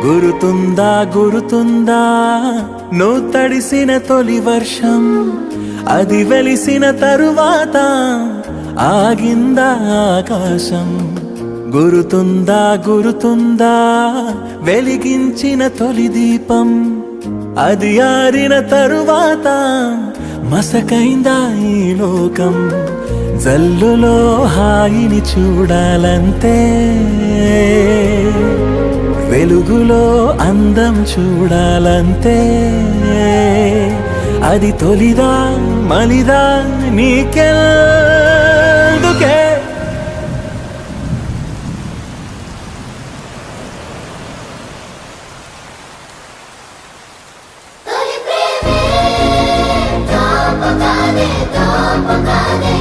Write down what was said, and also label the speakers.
Speaker 1: గురుతుందా గురుతుందా నువ్వు తడిసిన తొలి వర్షం, అది వెలిసిన తరువాత ఆగిందా ఆకాశం. గురుతుందా గురుతుందా వెలిగించిన తొలి దీపం, అది ఆరిన తరువాత మసకైందా ఈ లోకం. జల్లులో హాయిని చూడాలంతే, వెలుగులో అందం చూడాలంతే. అది తొలిదా మలిదా నీకెందుకే?
Speaker 2: తొలి ప్రేమే తాపకాదే